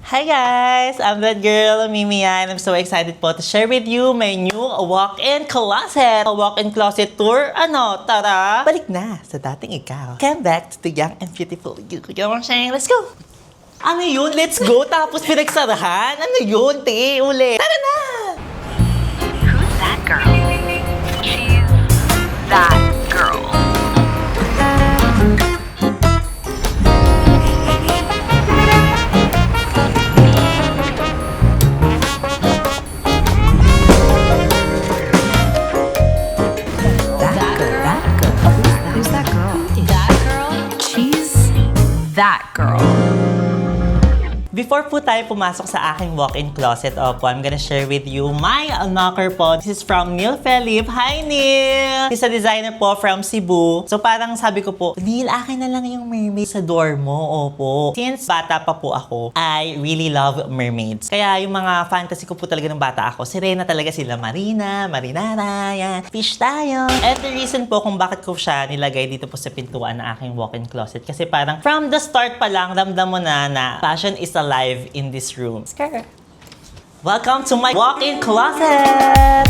Hi guys! I'm that girl, Mimi, and I'm so excited po to share with you my new walk-in closet. A walk-in closet tour. Ano, tara! Balik na sa dating ikaw. Come back to the young and beautiful you. Let's go! Ano yun? Let's go! Tapos pinagsarahan? Ano yun, te? Uli! Tara na! Who's that girl? She's that girl. Who's that girl? That girl? She's that girl. Before po tayo pumasok sa aking walk-in closet, I'm gonna share with you my knocker po. This is from Neil Felipe. Hi, Neil! He's a designer po from Cebu. So parang sabi ko po, Neil, akin na lang yung mermaid sa door mo. Opo. Since bata pa po ako, I really love mermaids. Kaya yung mga fantasy ko po talaga ng bata ako, sirena talaga sila. Marina, Marinara, yan. Fish tayo. And the reason po kung bakit ko siya nilagay dito po sa pintuan ng aking walk-in closet. Kasi parang from the start pa lang, ramdam mo na fashion is alive in this room. Skirt. Welcome to my walk-in closet!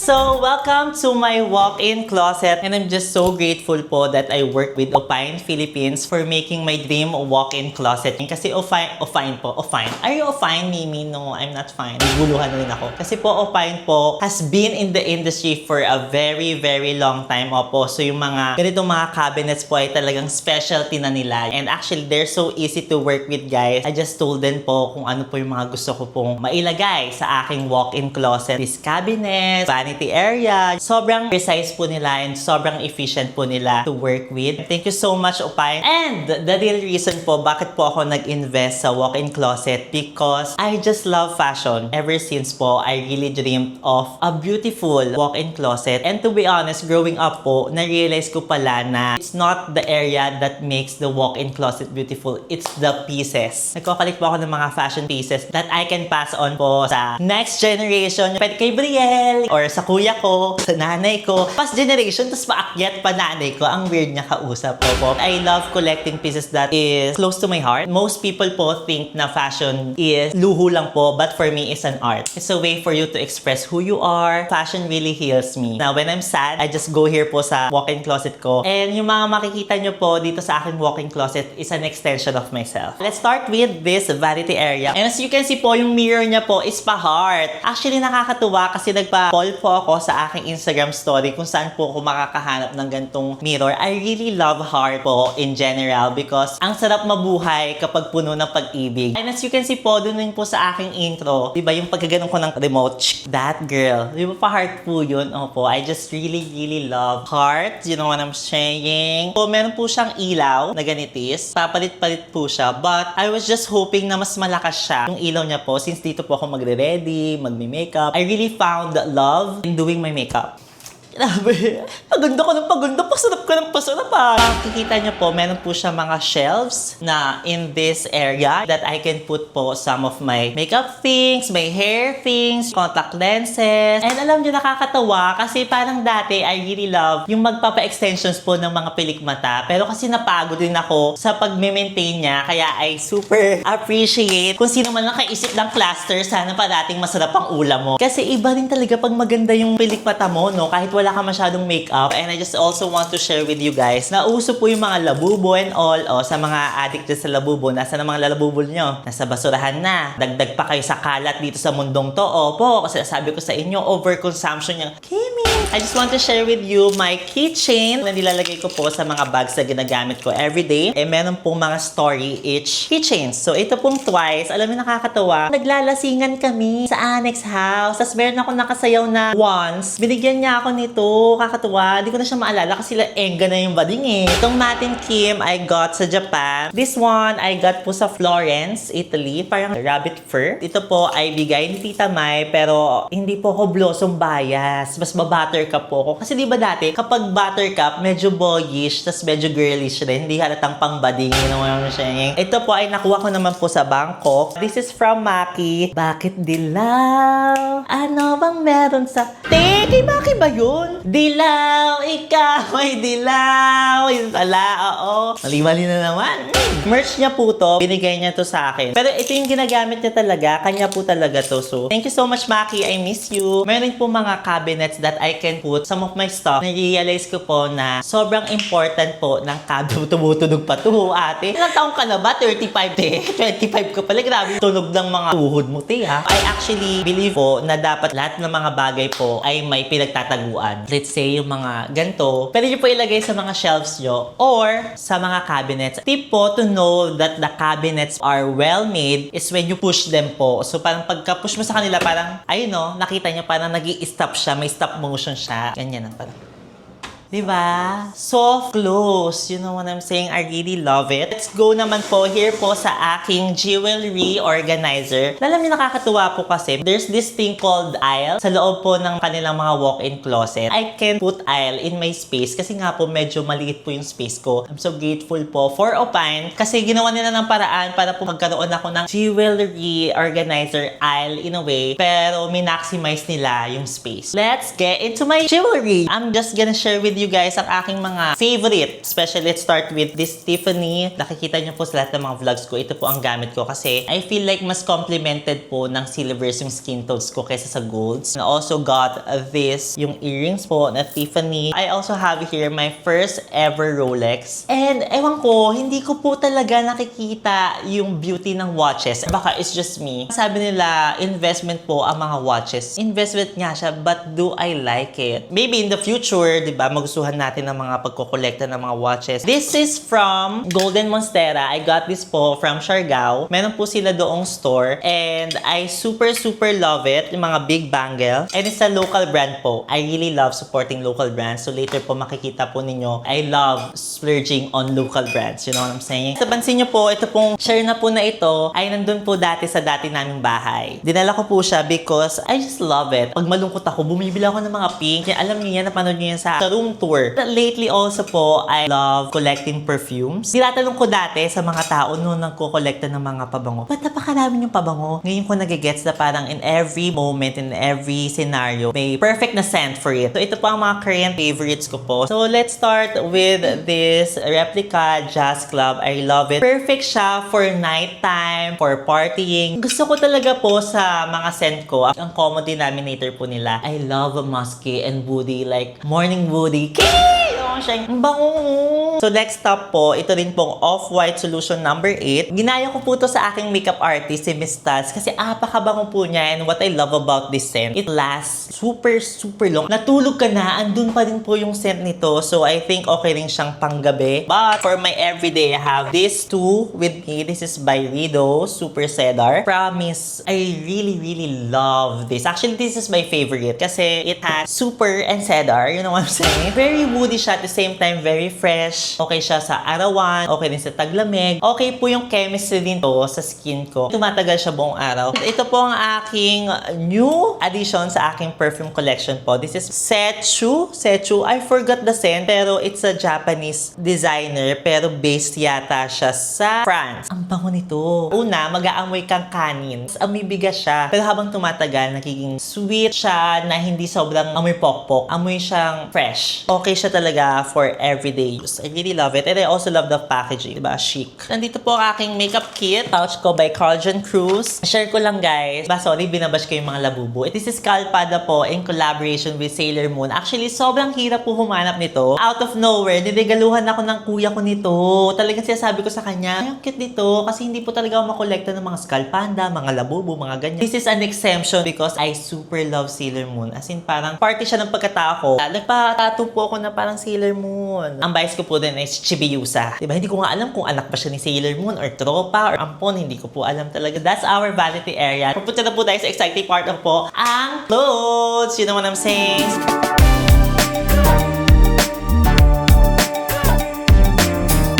So, welcome to my walk-in closet, and I'm just so grateful po that I work with Opine Philippines for making my dream walk-in closet. Kasi Opine. Are you Opine, Mimi? No, I'm not fine. Naguluhan na rin ako. Kasi po, Opine po has been in the industry for a very, very long time. Opo. So, yung mga ganitong mga cabinets po ay talagang specialty na nila. And actually, they're so easy to work with, guys. I just told them po kung ano po yung mga gusto ko pong mailagay sa aking walk-in closet. This cabinet, vanity area. Sobrang precise po nila and sobrang efficient po nila to work with. Thank you so much, Opine. And the real reason po bakit po ako nag-invest sa walk-in closet because I just love fashion. Ever since po, I really dreamed of a beautiful walk-in closet. And to be honest, growing up po, na-realize ko pala na it's not the area that makes the walk-in closet beautiful. It's the pieces. Nagkakalit po ako ng mga fashion pieces that I can pass on po sa next generation. Pwede kay Brielle or sa kuya ko, sa nanay ko. Past generation, tapos paakyat pa nanay ko. Ang weird niya kausap po. I love collecting pieces that is close to my heart. Most people po think na fashion is luho lang po, but for me, it's an art. It's a way for you to express who you are. Fashion really heals me. Now, when I'm sad, I just go here po sa walk-in closet ko. And yung mga makikita nyo po dito sa aking walk-in closet is an extension of myself. Let's start with this vanity area. And as you can see po, yung mirror niya po is pa-heart. Actually, nakakatuwa kasi nagpa-poll po ako sa aking Instagram story kung saan po ako makakahanap ng gantong mirror. I really love heart po in general because ang sarap mabuhay kapag puno ng pag-ibig. And as you can see po, dun po sa aking intro, di ba yung pagkaganon ko ng remote, that girl. Di ba pa-heart po yun? Opo, I just really, really love heart. You know what I'm saying? So, meron po siyang ilaw na ganitis. Papalit-palit po siya. But I was just hoping na mas malakas siya yung ilaw niya po since dito po ako magre-ready, magme-makeup. I really found love in doing my makeup. Grabe. Paganda ko ng paganda. Pasarap ka ng pasarap ah. Makikita niyo po, meron po siya mga shelves na in this area that I can put po some of my makeup things, my hair things, contact lenses. And alam niyo, nakakatawa kasi parang dati I really love yung magpapa-extensions po ng mga pilik mata. Pero kasi napagod din ako sa pag-maintain niya. Kaya I super appreciate kung sino man nakaisip ng cluster, sana parating masarap ang ulam mo. Kasi iba rin talaga pag maganda yung pilik mata mo, no? Kahit wala ka masyadong makeup. And I just also want to share with you guys na uso po yung mga labubo and all. O, sa mga addict dyan sa labubo, nasa na mga labubo nyo? Nasa basurahan na. Dagdag pa kayo sa kalat dito sa mundong to. Opo, kasi sabi ko sa inyo, overconsumption yung Kimi. I just want to share with you my keychain na nilalagay ko po sa mga bags na ginagamit ko everyday. Eh, meron pong mga story each keychains. So, ito pong twice. Alam mo, nakakatawa. Naglalasingan kami sa Annex House. Tapos meron ako nakasayaw na once. Binigyan niya ako nito. Kakatuwa. Hindi ko na siya maalala kasi enga na yung bading eh. Itong Matin Kim, I got sa Japan. This one, I got po sa Florence, Italy. Parang rabbit fur. Ito po ay bigay ni Tita Mai, pero hindi po ako blossom bias. Mas buttercup po ako. Kasi di ba dati, kapag buttercup, medyo boyish, tas medyo girlish rin. Hindi halatang pang bading. You know what I'm saying? Ito po ay nakuha ko naman po sa Bangkok. This is from Maki. Bakit dilaw? Ano bang meron sa... Kay Maki ba yun? Dilaw, ikaw ay dilaw. Yung tala, oo. Mali-mali na naman. Merch niya po to. Binigay niya to sa akin. Pero ito yung ginagamit niya talaga. Kanya po talaga to. So, thank you so much, Maki. I miss you. Meron po mga cabinets that I can put some of my stuff. Na-realize ko po na sobrang important po ng cabinet. Tumutunog pa to, ate. Ilang taong ka na ba? 35, te. 25 ka pala. Grabe. Tunog ng mga tuhod mo, te, ha? I actually believe po na dapat lahat ng mga bagay po ay may pinagtataguan. Let's say, yung mga ganito, pwede nyo po ilagay sa mga shelves nyo or sa mga cabinets. Tip po to know that the cabinets are well made is when you push them po. So, parang pagka-push mo sa kanila, parang, ayun no, nakita nyo, parang nag-i-stop siya, may stop motion siya. Ganyan ang parang. Diba? Soft close. You know what I'm saying? I really love it. Let's go naman po here po sa aking jewelry organizer. Alam niyo, nakakatuwa po kasi there's this thing called aisle sa loob po ng kanilang mga walk-in closet. I can put aisle in my space kasi nga po medyo maliit po yung space ko. I'm so grateful po for Opine kasi ginawa nila ng paraan para po magkaroon ako ng jewelry organizer aisle in a way pero min-maximize nila yung space. Let's get into my jewelry. I'm just gonna share with you guys ang aking mga favorite. Especially, let's start with this Tiffany. Nakikita nyo po sa lahat ng mga vlogs ko. Ito po ang gamit ko kasi I feel like mas complemented po ng silvers yung skin tones ko kaysa sa golds. I also got this, yung earrings po na Tiffany. I also have here my first ever Rolex. And ewan ko, hindi ko po talaga nakikita yung beauty ng watches. Baka it's just me. Sabi nila, investment po ang mga watches. Investment nga siya, but do I like it? Maybe in the future, di ba, magustuhan natin ng mga pagkukolekta ng mga watches. This is from Golden Monstera. I got this po from Siargao. Meron po sila doong store. And I super love it. Yung mga big bangle. And it's a local brand po. I really love supporting local brands. So later po makikita po ninyo, I love splurging on local brands. You know what I'm saying? Sa pansin nyo po, ito pong share na po na ito ay nandun po dati sa dati naming bahay. Dinala ko po siya because I just love it. Pag malungkot ako, bumibili ako ng mga pink. Kaya alam niyo yan, napanood niyo yan sa room tour. Lately also po, I love collecting perfumes. Tinatanong ko dati sa mga tao noon nagko-collecta ng mga pabango. Ba't napakarami yung pabango? Ngayon ko nagigets na parang in every moment, in every scenario, may perfect na scent for it. So ito po ang mga current favorites ko po. So let's start with this replica Jazz Club. I love it. Perfect siya for nighttime, for partying. Gusto ko talaga po sa mga scent ko. Ang common denominator po nila. I love musky and woody, like morning woody. Ang bango. So next stop po, ito rin pong Off-White Solution number 8. Ginaya ko po to sa aking makeup artist, si Miss Taz, kasi apakabango po niya and what I love about this scent, it lasts super long. Natulog ka na, andun pa rin po yung scent nito. So I think okay rin siyang panggabi. But for my everyday, I have these two with me. This is by Rido, Super Cedar. Promise, I really love this. Actually, this is my favorite kasi it has super and cedar. You know what I'm saying? Very woody siya at the same time, very fresh. Okay siya sa arawan, okay din sa taglamig. Okay po yung chemistry din to sa skin ko. Tumatagal siya buong araw. Ito po ang aking new addition sa aking perfume collection po. This is Sechu. I forgot the scent, pero it's a Japanese designer, pero based yata siya sa France. Ang bango nito. Una, mag-aamoy kang kanin. Amoy bigas siya. Pero habang tumatagal, nagiging sweet siya na hindi sobrang amoy pokpok. Amoy siyang fresh. Okay siya talaga for everyday use. I really love it. And I also love the packaging. Diba? Chic. Nandito po ang aking makeup kit. Pouch ko by Carl John Cruz. Share ko lang, guys. Sorry, binabash ko yung mga labubo. This is Calpada po in collaboration with Sailor Moon. Actually, sobrang hirap po humanap nito. Out of nowhere, niregaluhan ako ng kuya ko nito. Talagang sinasabi ko sa kanya, ay, ang cute nito. Kasi hindi po talaga ako makolekta ng mga Skull Panda, mga labubo, mga ganyan. This is an exemption because I super love Sailor Moon. As in, parang party siya ng pagkatao ko. Nagpa-tattoo po ako na parang Sailor Moon. Ang bias ko po din is Chibiusa. Diba? Hindi ko nga alam kung anak ba siya ni Sailor Moon or tropa or ampon. Hindi ko po alam talaga. That's our vanity area. Pupunta na po tayo sa exciting part of po ang clothes. You know what I'm saying?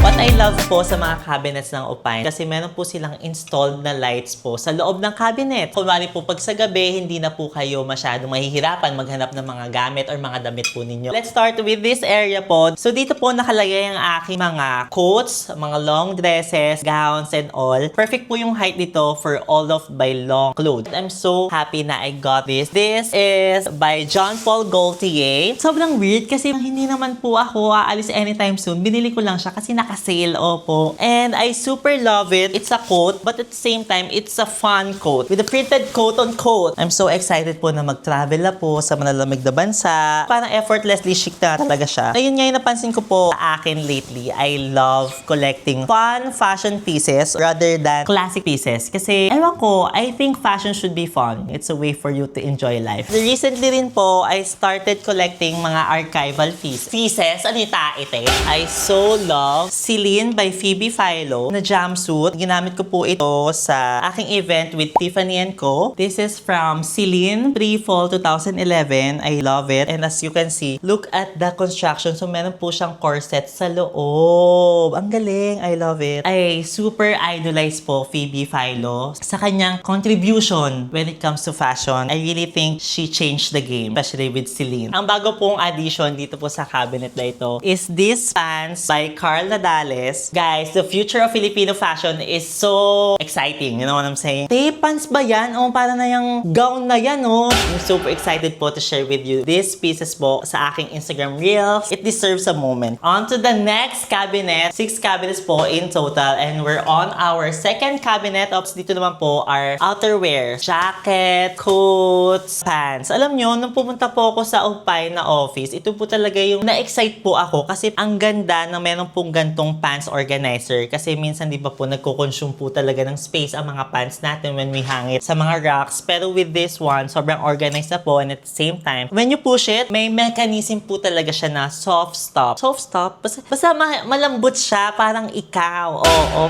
What I love po sa mga cabinets ng Opine kasi meron po silang installed na lights po sa loob ng cabinet. Kunwari po pag sa gabi, hindi na po kayo masyadong mahihirapan maghanap ng mga gamit or mga damit po ninyo. Let's start with this area po. So dito po nakalagay ang aking mga coats, mga long dresses, gowns and all. Perfect po yung height dito for all of my long clothes. I'm so happy na I got this. This is by John Paul Gaultier. Sobrang weird kasi hindi naman po ako aalis anytime soon. Binili ko lang siya kasi naka-sale, opo. And I super love it. It's a coat, but at the same time, it's a fun coat with a printed coat on coat. I'm so excited po na mag-travel na po sa malalamig na bansa. Parang effortlessly chic na talaga siya. Ayun nga yung napansin ko po sa akin lately. I love collecting fun fashion pieces rather than classic pieces. Kasi, ewan ko, I think fashion should be fun. It's a way for you to enjoy life. Recently rin po, I started collecting mga archival pieces. Ano yung taite? I so love Celine by Phoebe Philo na jumpsuit. Ginamit ko po ito sa aking event with Tiffany & Co. This is from Celine pre-fall 2011. I love it. And as you can see, look at the construction. So, meron po siyang corset sa loob. Ang galing. I love it. I super idolize po Phoebe Philo sa kanyang contribution when it comes to fashion. I really think she changed the game, especially with Celine. Ang bago pong addition dito po sa cabinet na ito is this pants by Carl Nadales. Guys, the future of Filipino fashion is so exciting. You know what I'm saying? Tape pants ba yan? O para na yung gown na yan, oh. I'm super excited po to share with you these pieces po sa aking Instagram Reels. It deserves a moment. On to the next cabinet. 6 cabinets po in total. And we're on our second cabinet. Ops, dito naman po are outerwear. Jacket, coats, pants. Alam nyo, nung pumunta po ako sa Opine na office, ito po talaga yung na-excite po ako kasi ang ganda na meron pong gantong pants organizer. Kasi minsan di ba po nagko-consume po talaga ng space ang mga pants natin when we hang it sa mga racks. Pero with this one, sobrang organized na po and at the same time, when you push it, may mechanism po talaga siya na soft stop. Soft stop? Basta malambot siya, parang ikaw. Oo.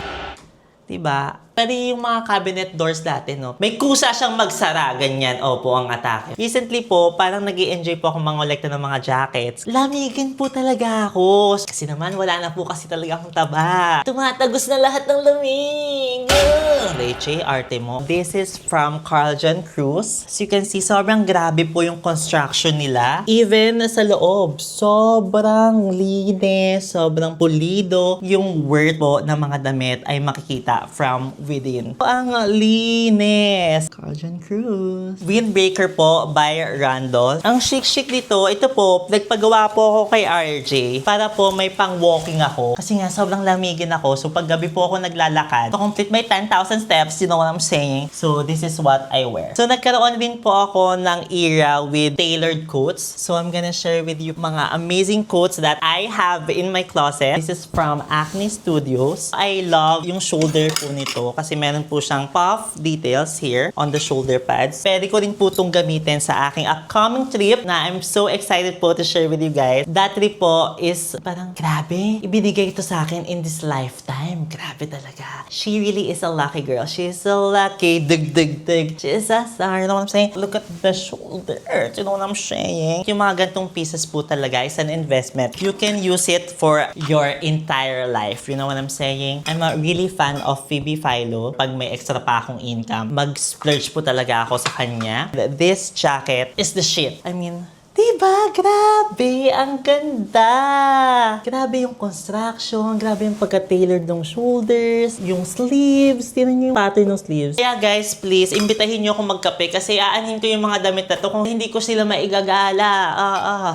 Diba? Pero yung mga cabinet doors dati, no? May kusa siyang magsara, ganyan. Opo, ang atake. Recently po, parang nag-i-enjoy po ako mangolekta ng mga jackets. Lamigin po talaga ako. Kasi naman, wala na po kasi talaga akong taba. Tumatagos na lahat ng lamig. Leche, arte mo. This is from Carl John Cruz. As you can see, sobrang grabe po yung construction nila. Even sa loob, sobrang linis, sobrang pulido. Yung worth po ng mga damit ay makikita from within. Ang linis. Carl John Cruz. Windbreaker po by Randall. Ang chic-chic dito, ito po, nagpagawa po ako kay RJ para po may pang-walking ako. Kasi nga, sobrang lamigin ako. So, pag gabi po ako naglalakad, to complete my 10,000 steps, you know what I'm saying? So, this is what I wear. So, nagkaroon din po ako ng era with tailored coats. So, I'm gonna share with you mga amazing coats that I have in my closet. This is from Acne Studios. I love yung shoulder po nito kasi meron po siyang puff details here on the shoulder pads. Pwede ko rin po itong gamitin sa aking upcoming trip na I'm so excited po to share with you guys. That trip po is parang grabe. Ibinigay ito sa akin in this lifetime. Grabe talaga. She really is a lucky girl. She's so lucky. Dig. She's a star. You know what I'm saying? Look at the shoulder. You know what I'm saying? Yung mga gantong pieces po talaga is an investment. You can use it for your entire life. You know what I'm saying? I'm a really fan of Phoebe Philo. Pag may extra pa akong income, mag-splurge po talaga ako sa kanya. This jacket is the shit. I mean, diba? Grabe! Ang ganda! Grabe yung construction, grabe yung pagka-tailored ng shoulders, yung sleeves, tinan nyo yung pattern ng sleeves. Kaya guys, please, imbitahin nyo akong magkape kasi aanhin ko yung mga damit na to kung hindi ko sila maigagala.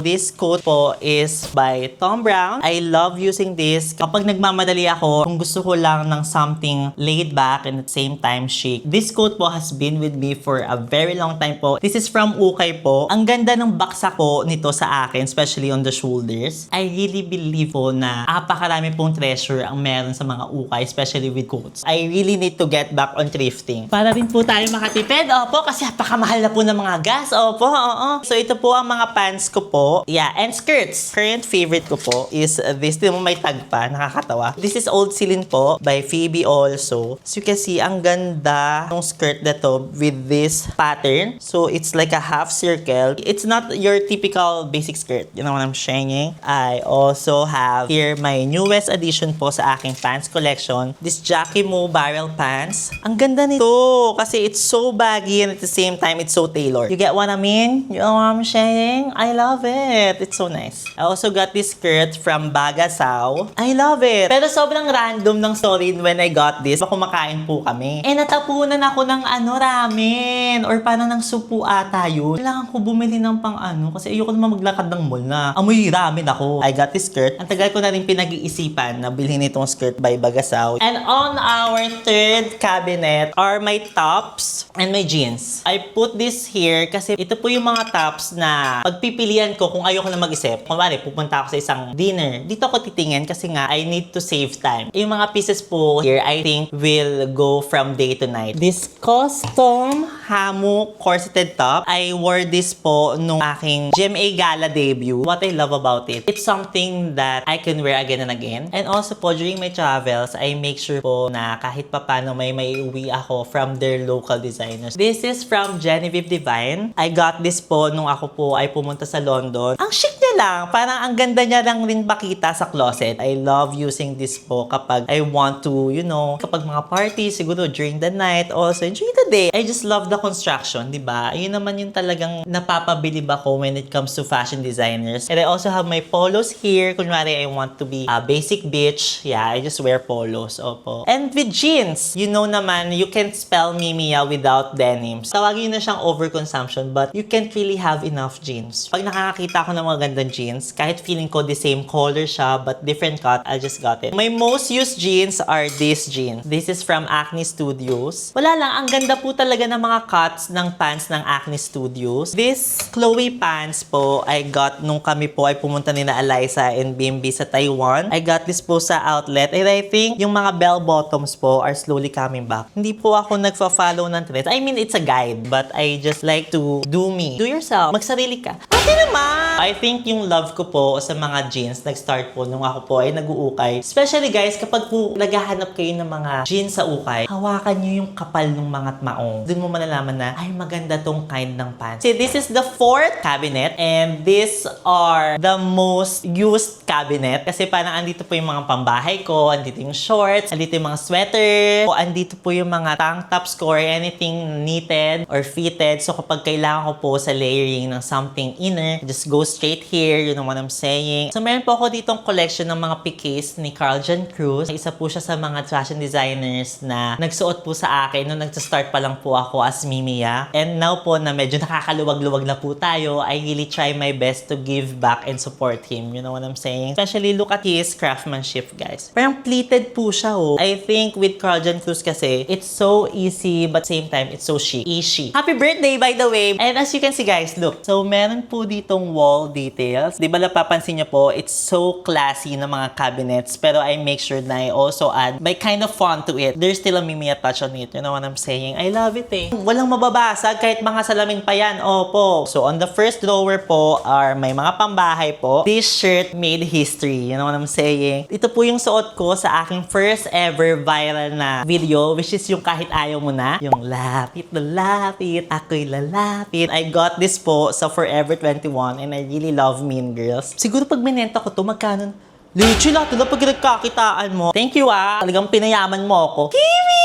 This coat po is by Thom Browne. I love using this. Kapag nagmamadali ako, kung gusto ko lang ng something laid back and at the same time chic. This coat po has been with me for a very long time po. This is from Ukay po. Ang ganda ng baksa ko nito sa akin, especially on the shoulders. I really believe po na apakarami pong treasure ang meron sa mga ukay, especially with coats. I really need to get back on thrifting. Para rin po tayo makatipid, opo, kasi apakamahal na po ng mga gas, opo, oo. So ito po ang mga pants ko po. Yeah, and skirts. Current favorite ko po is this. Di mo may tag pa, nakakatawa. This is Old Celine po by Phoebe also. So you can see, ang ganda ng skirt na to with this pattern. So it's like a half circle. It's not your typical basic skirt. You know what I'm saying? I also have here my newest addition po sa aking pants collection. This Jackie Mo barrel pants. Ang ganda nito kasi it's so baggy and at the same time it's so tailored. You get what I mean? You know what I'm saying? I love it. It's so nice. I also got this skirt from Bagasao. I love it. Pero sobrang random ng story when I got this. Kumakain po kami. Eh, natapunan ako ng ramen. Or parang ng supo ata yun. Kailangan ko bumili ng pang kasi ayoko naman maglakad ng mall na amoy ramen ako. I got this skirt. Ang tagal ko na rin pinag-iisipan na bilhin itong skirt by Bagasao. And on our third cabinet are my tops and my jeans. I put this here kasi ito po yung mga tops na pagpipilian ko kung ayoko na mag-isip. Kunwari, pupunta ako sa isang dinner. Dito ako titingin kasi nga I need to save time. Yung mga pieces po here, I think will go from day to night. This custom hamo corseted top, I wore this po nung aking GMA Gala debut. What I love about it, it's something that I can wear again and again. And also po, during my travels, I make sure po na kahit papano may uwi ako from their local designers. This is from Genevieve Divine. I got this po nung ako po ay pumunta sa London. Ang chic niya lang. Parang ang ganda niya lang rin makita sa closet. I love using this po kapag I want to, kapag mga parties, siguro during the night, also during the day. I just love the construction, di ba? Yun naman yung talagang napapabilib ako when it comes to fashion designers. And I also have my polos here. Kunwari, I want to be a basic bitch. Yeah, I just wear polos. Opo. And with jeans, naman, you can't spell Mimiya without denims. Tawagin na siyang overconsumption, but you can't really have enough jeans. Pag nakakita ko ng mga gandang jeans, kahit feeling ko the same color siya, but different cut, I just got it. My most used jeans are these jeans. This is from Acne Studios. Wala lang, ang ganda po talaga ng mga cuts ng pants ng Acne Studios. This Chloe pants po, I got nung kami po ay pumunta nila Eliza and Bimbi sa Taiwan. I got this po sa outlet. And I think yung mga bell bottoms po are slowly coming back. Hindi po ako nagfa-follow ng trends. I mean, it's a guide, but I just like to do me. Do yourself. Magsarili ka. Okay naman! I think yung love ko po sa mga jeans, nag-start po nung ako po ay nag-uukay. Especially guys, kapag po naghahanap kayo ng mga jeans sa ukay, hawakan nyo yung kapal ng mga maong. Doon mo malalaman na, ay maganda tong kind ng pants. See, this is the fourth cabinet and these are the most used cabinet kasi parang andito po yung mga pambahay ko, andito yung shorts, andito yung mga sweater, o andito po yung mga tank tops ko or anything knitted or fitted. So kapag kailangan ko po sa layering ng something inner, just go straight here, you know what I'm saying. So meron po ako ditong collection ng mga piques ni Carl Jan Cruz. Isa po siya sa mga fashion designers na nagsuot po sa akin nung nagsa-start pa lang po ako as Mimiya. And now po na medyo nakakaluwag-luwag na po tayo, I really try my best to give back and support him. You know what I'm saying? Especially look at his craftsmanship, guys. Parang pleated po siya, oh. I think with Carl Jan Cruz kasi, it's so easy but same time, it's so chic. Easy. Happy birthday, by the way! And as you can see, guys, look. So, meron po ditong wall details. Di ba napapansin niyo po, it's so classy na mga cabinets. Pero I make sure na I also add my kind of font to it. There's still a Mimiya touch on it. You know what I'm saying? I love it eh. Walang mababasag kahit mga salamin pa yan. Opo. So, on the first drawer po are may mga pambahay po. This shirt made history. You know what I'm saying? Ito po yung suot ko sa aking first ever viral na video, which is yung kahit ayaw mo na. Yung lapit na lapit, ako'y lalapit. I got this po sa Forever 21 and I really love Mean Girls. Siguro pag minenta ko to, magkano? Legit lahat na pag nagkakitaan mo. Thank you talagang pinayaman mo ako. Kiwi!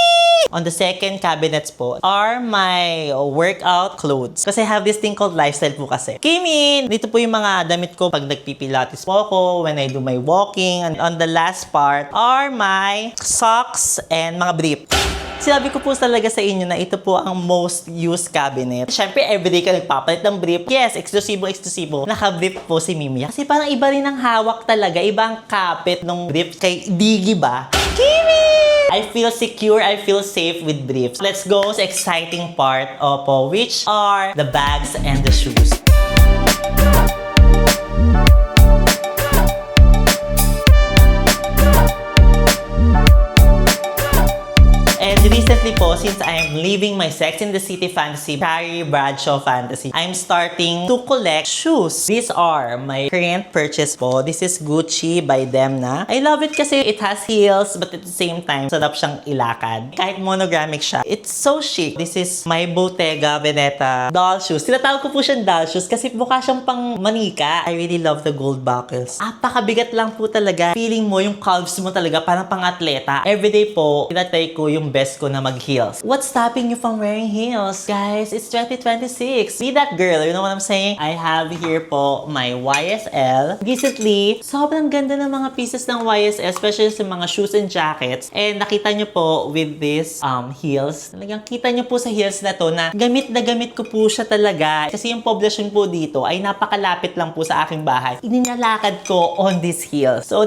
On the second cabinets po are my workout clothes. Kasi I have this thing called lifestyle po kasi. Kimin! Dito po yung mga damit ko pag nagpipilates po ako, when I do my walking. And on the last part are my socks and mga brief. Sinabi ko po talaga sa inyo na ito po ang most used cabinet. Siyempre, everyday ka nagpapalit ng brief. Yes, eksklusibo. Naka-brief po si Mimiya. Kasi parang iba rin ang hawak talaga. Iba ang kapit ng brief kay Diggy ba? Kimi! I feel secure, I feel safe with briefs. Let's go sa exciting part, opo, which are the bags and the shoes. And recently po, since I am leaving my Sex in the City fantasy, Carrie Bradshaw fantasy, I'm starting to collect shoes. These are my current purchase po. This is Gucci by Demna. I love it kasi it has heels but at the same time, sarap siyang ilakad. Kahit monogrammic siya, it's so chic. This is my Bottega Veneta doll shoes. Tinatawag ko po siyang doll shoes kasi mukha siyang pang manika. I really love the gold buckles. Apakabigat lang po talaga. Feeling mo yung calves mo talaga parang pang-atleta. Everyday po, tinatry ko yung best ko na mag-heels. What's stopping you from wearing heels? Guys, it's 2026. Be that girl, you know what I'm saying? I have here po my YSL. Recently, sobrang ganda ng mga pieces ng YSL, especially sa mga shoes and jackets. And nakita nyo po with this heels. Talagang kita nyo po sa heels na to na gamit ko po siya talaga. Kasi yung poblasyon po dito ay napakalapit lang po sa aking bahay. Ininalakad ko on this heels. So,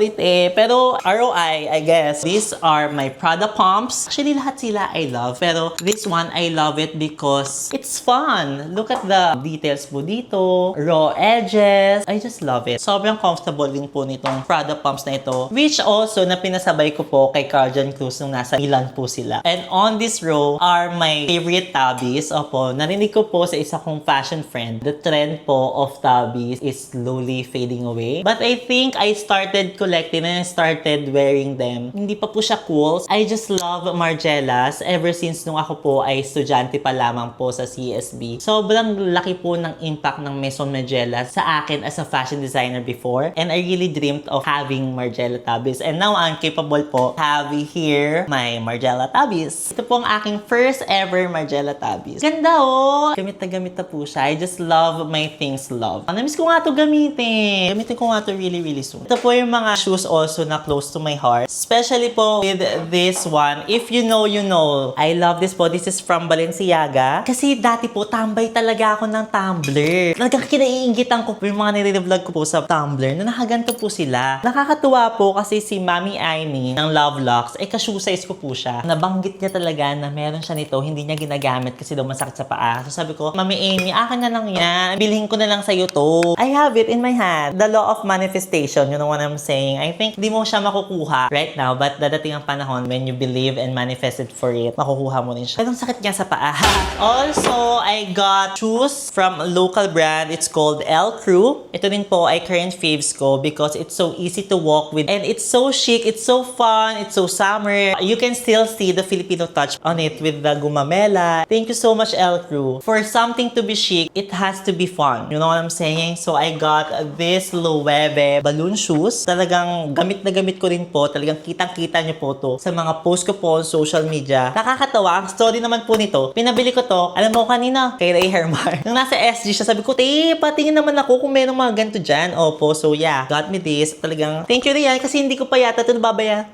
pero ROI, I guess, these are my Prada pumps. Actually, lahat sila I love. Pero this one, I love it because it's fun. Look at the details po dito. Raw edges. I just love it. Sobrang comfortable din po nitong Prada pumps na ito. Which also, na pinasabay ko po kay Carjan Cruz nung nasa Milan po sila. And on this row are my favorite tabbies. Opo, narinig ko po sa isa kong fashion friend. The trend po of tabbies is slowly fading away. But I think I started collecting and I started wearing them. Hindi pa po siya cool. I just love Margielas ever since nung ako po ay estudyante pa lamang po sa CSB. Sobrang laki po ng impact ng Maison Margiela sa akin as a fashion designer before. And I really dreamed of having Margiela tabbies. And now I'm capable po having here my Margiela tabbies. Ito po ang aking first ever Margiela tabbies. Ganda oh! Gamit na po siya. I just love my things love. Namiss ko nga to gamitin. Gamitin ko nga to really soon. Ito po yung mga shoes also na close to my heart. Especially po with this one. If you know, you know. I love this po. This is from Balenciaga. Kasi dati po, tambay talaga ako ng Tumblr. Talagang kinaiingitan ko po yung mga nire-vlog ko po sa Tumblr na nakaganto po sila. Nakakatuwa po kasi si Mami Aimee ng Love Locks, ka-shoe size ko po siya. Nabanggit niya talaga na meron siya nito, hindi niya ginagamit kasi daw masakit sa paa. So sabi ko, Mami Aimee, akin na lang yan. Bilhin ko na lang sa'yo to. I have it in my hand. The law of manifestation, you know what I'm saying? I think di mo siya makukuha right now, but dadating ang panahon when you believe and manifest it for it, makukuha mo rin siya. Pero ang sakit niya sa paa. Also, I got shoes from a local brand. It's called L Crew. Ito din po ay current faves ko because it's so easy to walk with and it's so chic, it's so fun, it's so summer. You can still see the Filipino touch on it with the gumamela. Thank you so much, L Crew. For something to be chic, it has to be fun. You know what I'm saying? So I got this Loewe balloon shoes. Talagang gamit na gamit ko rin po. Talagang kitang-kita niyo po to sa mga post ko po on social media. Nakakatawa. Ang story naman po nito, pinabili ko to, alam mo kanina, kay Ray Hermar. Nung nasa SG siya, sabi ko, patingin naman ako kung meron mga ganito dyan. Opo, so yeah, got me this. Talagang, thank you Rian, kasi hindi ko pa yata ito nababaya.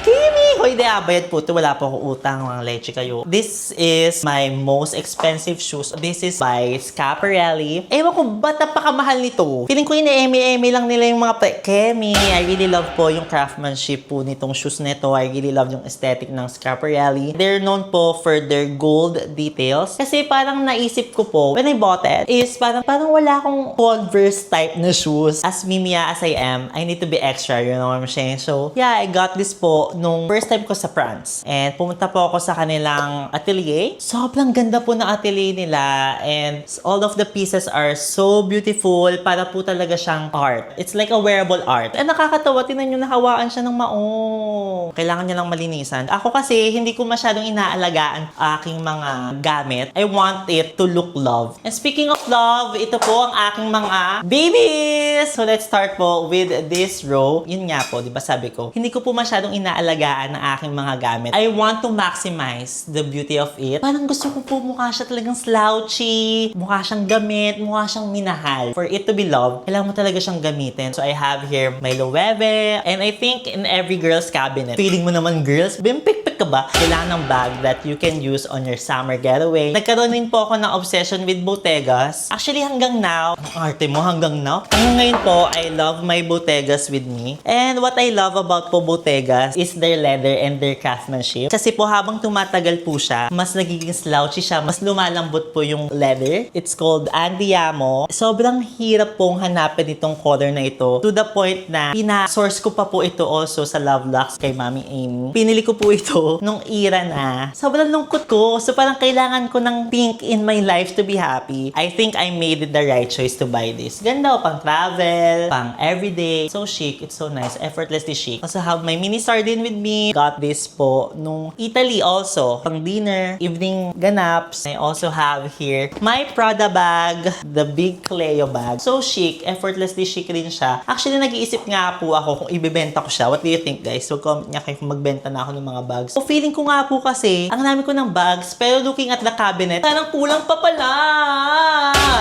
Kimi! Hoy, di abayad po ito. Wala po ako utang, mga leche kayo. This is my most expensive shoes. This is by Schiaparelli. Ewan ko, ba't napakamahal nito? Feeling ko eme lang nila yung mga Kemi. I really love po yung craftsmanship po nitong shoes nito. I really love yung aesthetic ng Schiaparelli. They're known po for their gold details. Kasi parang naisip ko po, when I bought it, is parang wala akong Converse type na shoes. As mimia as I am, I need to be extra, you know what I'm saying? So, yeah, I got this po nung first time ko sa France. And pumunta po ako sa kanilang atelier. Sobrang ganda po ng atelier nila. And all of the pieces are so beautiful. Para po talaga siyang art. It's like a wearable art. And nakakatawa, tinan nyo, nahawaan siya ng maong. Kailangan niya lang malinisan. Ako kasi, hindi ko masyadong inaalagaan aking mga gamit. I want it to look love. And speaking of love, ito po ang aking mga babies! So let's start po with this row. Yun nga po, di ba sabi ko, hindi ko po masyadong inaalagaan ng aking mga gamit. I want to maximize the beauty of it. Parang gusto ko po mukha siya talagang slouchy, mukha siyang gamit, mukha siyang minahal. For it to be loved, kailangan mo talaga siyang gamitin. So I have here my Loewe, and I think in every girl's cabinet, feeling mo naman girls, bimpik-pik ka ba? Kailangan ng bag that you can use on your summer getaway. Nagkaroon din po ako ng obsession with Bottegas. Actually hanggang now, ang arte mo hanggang now. Hanggang ngayon po, I love my Bottegas with me. And what I love about po Bottegas is their leather and their craftsmanship. Kasi po habang tumatagal po siya, mas nagiging slouchy siya, mas lumalambot po yung leather. It's called Andiamo. Sobrang hirap pong hanapin itong color na ito to the point na pina-source ko pa po ito also sa Love Locks kay Mami Aimee. Pinili ko po ito ko nung era na. Sobrang lungkot ko. So parang kailangan ko ng pink in my life to be happy. I think I made the right choice to buy this. Ganda pang travel, pang everyday. So chic. It's so nice. Effortlessly chic. Also have my mini sardine with me. Got this po nung Italy also. Pang dinner, evening ganaps. I also have here my Prada bag, the big Cleo bag. So chic. Effortlessly chic rin siya. Actually, nag-iisip nga po ako kung ibebenta ko siya. What do you think, guys? So comment nga kayo kung magbenta na ako ng mga bags. So feeling ko nga po kasi, ang dami ko ng bags, pero looking at the cabinet, parang kulang pa pala.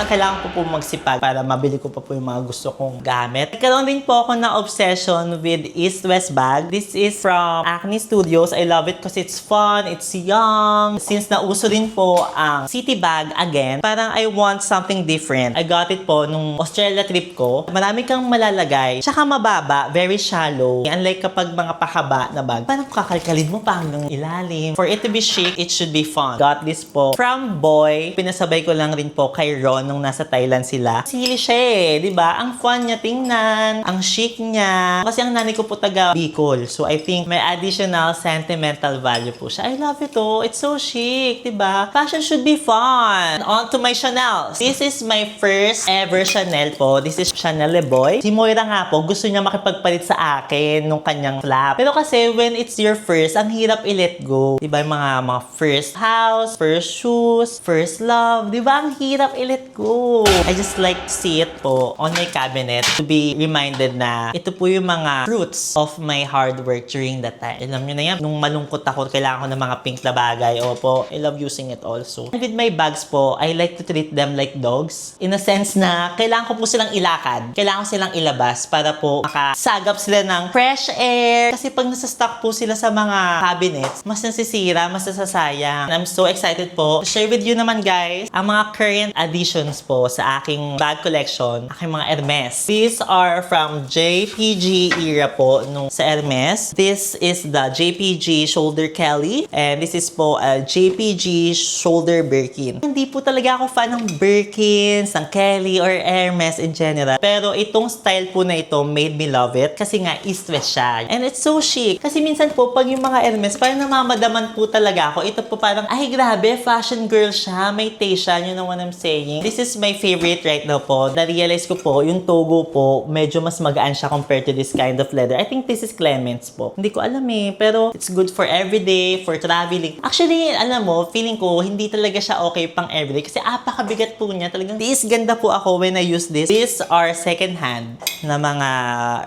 Kailangan ko po magsipag para mabili ko pa po yung mga gusto kong gamit. Nagkaroon din po ako ng obsession with East-West bag. This is from Acne Studios. I love it because it's fun, it's young. Since nauso din po ang city bag again, parang I want something different. I got it po nung Australia trip ko. Marami kang malalagay. Tsaka mababa, very shallow. Unlike kapag mga pakaba na bag, parang kakalkalin mo pa hanggang ilalim. For it to be chic, it should be fun. Got this po from Boy. Pinasabay ko lang rin po kay Ron nung nasa Thailand sila. Sili siya eh, di ba? Ang fun niya tingnan, ang chic niya. Kasi ang nanay ko po taga Bicol. So I think may additional sentimental value po siya. I love it oh. It's so chic, di ba? Fashion should be fun. On to my Chanel. This is my first ever Chanel po. This is Chanel Le Boy. Si Moira nga po, gusto niya makipagpalit sa akin nung kanyang flap. Pero kasi when it's your first, ang hirap i-let go. Di ba? Yung mga first house, first shoes, first love. Di ba? Ang hirap i-let go. I just like to see it po on my cabinet to be reminded na ito po yung mga fruits of my hard work during that time. Alam nyo na yan, nung malungkot ako, kailangan ko ng mga pink na bagay. Opo, I love using it also. With my bags po, I like to treat them like dogs. In a sense na, kailangan ko po silang ilakad. Kailangan ko silang ilabas para po makasagap sila ng fresh air. Kasi pag nasa-stock po sila sa mga cabinets, mas nasisira, mas nasasayang. And I'm so excited po to share with you naman guys, ang mga current additions po sa aking bag collection, aking mga Hermes. These are from JPG era po nung sa Hermes. This is the JPG Shoulder Kelly and this is po a JPG Shoulder Birkin. Hindi po talaga ako fan ng Birkins, ng Kelly or Hermes in general. Pero itong style po na ito made me love it kasi nga East-West siya. And it's so chic. Kasi minsan po pag yung mga Hermes, parang namamadaman po talaga ako. Ito po parang, ay grabe, fashion girl siya. May taste siya. You know what I'm saying? This is my favorite right now po. Na-realize ko po, yung Togo po, medyo mas magaan siya compared to this kind of leather. I think this is Clements po. Hindi ko alam eh. Pero it's good for everyday, for traveling. Actually, alam mo, feeling ko, hindi talaga siya okay pang everyday. Kasi apakabigat po niya. Talagang this ganda po ako when I use this. These are second hand na mga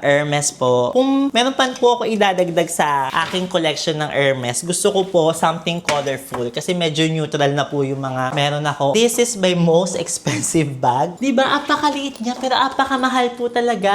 Hermes po. Kung meron pa po ako idadagdag sa aking collection ng Hermes, gusto ko po something colorful. Kasi medyo neutral na po yung mga meron ako. This is my most expensive bag. Diba? Apakaliit niya pero apakamahal po talaga.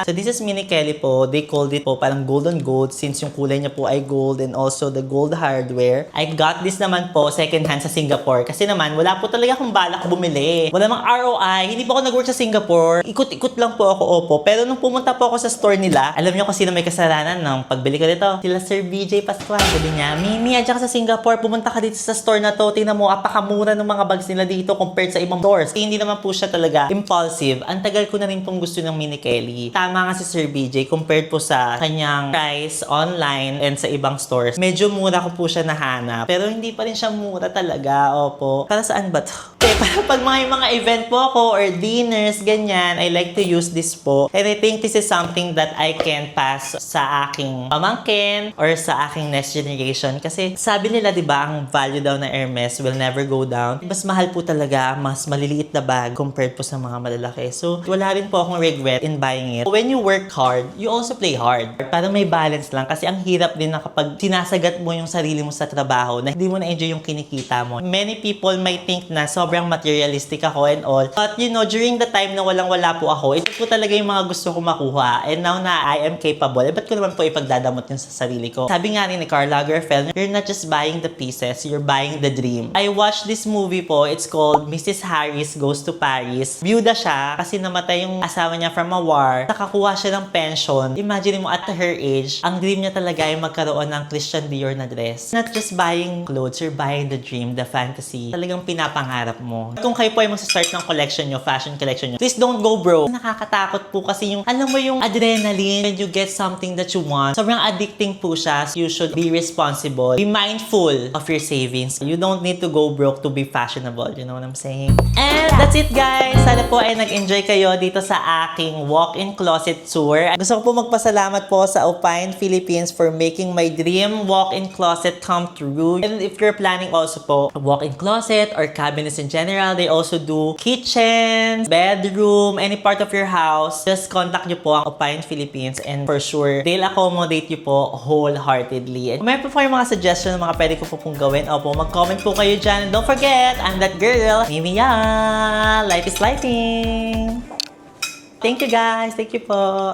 So this is Mini Kelly po. They called it po parang gold on gold since yung kulay niya po ay gold and also the gold hardware. I got this naman po second hand sa Singapore kasi naman wala po talaga akong balak bumili. Wala mang ROI. Hindi po ako nag-work sa Singapore. Ikot-ikot lang po ako, opo. Pero nung pumunta po ako sa store nila, alam niyo kung sino may kasalanan ng pagbili ko dito? Sila Sir BJ Pascual. Sabi niya, Mimi, adyan ka sa Singapore, pumunta ka dito sa store na to. Tingnan mo, apakamura ng mga bags nila dito compared sa ibang stores. Hindi naman po siya talaga impulsive. Ang tagal ko na rin pong gusto ng Mini Kelly. Tama nga si Sir BJ compared po sa kanyang price online and sa ibang stores. Medyo mura ko po siya nahanap. Pero hindi pa rin siya mura talaga. Opo. Para saan ba to? Para pag mga event po ako or dinners, ganyan, I like to use this po. And I think this is something that I can pass sa aking pamangkin or sa aking next generation. Kasi sabi nila, di ba, ang value daw na Hermes will never go down. Mas mahal po talaga, mas maliliit na bag compared po sa mga malalaki. So, wala rin po akong regret in buying it. When you work hard, you also play hard. Para may balance lang. Kasi ang hirap din na kapag sinasagat mo yung sarili mo sa trabaho na hindi mo na-enjoy yung kinikita mo. Many people might think na sobrang materialistic ako and all. But you know, during the time na walang-wala po ako, ito po talaga yung mga gusto ko makuha. And now na I am capable, ba't ko naman po ipagdadamot yun sa sarili ko? Sabi nga rin ni Karl Lagerfeld, you're not just buying the pieces, you're buying the dream. I watched this movie po, it's called Mrs. Harris Goes to Paris. Byuda siya kasi namatay yung asawa niya from a war. Nakakuha siya ng pension. Imagine mo at her age, ang dream niya talaga ay magkaroon ng Christian Dior na dress. Not just buying clothes, you're buying the dream, the fantasy. Talagang pinapangarap mo. Kung kayo po ay mag-start ng collection nyo, fashion collection nyo, please don't go broke. Nakakatakot po kasi yung, alam mo yung adrenaline when you get something that you want. Sobrang addicting po siya. You should be responsible. Be mindful of your savings. You don't need to go broke to be fashionable. You know what I'm saying? And that's it, guys. Sana po ay nag-enjoy kayo dito sa aking walk-in closet tour. Gusto ko po magpasalamat po sa Opine Philippines for making my dream walk-in closet come true. And if you're planning also po a walk-in closet or cabinets in general, they also do kitchens, bedroom, any part of your house. Just contact nyo po ang Opine Philippines and for sure, they'll accommodate you po wholeheartedly. And meron po yung mga suggestion ng mga pwede ko po pong gawin. Opo, mag-comment po kayo dyan. And don't forget, I'm that girl, Mimi Ya! Life is lighting! Thank you guys! Thank you po!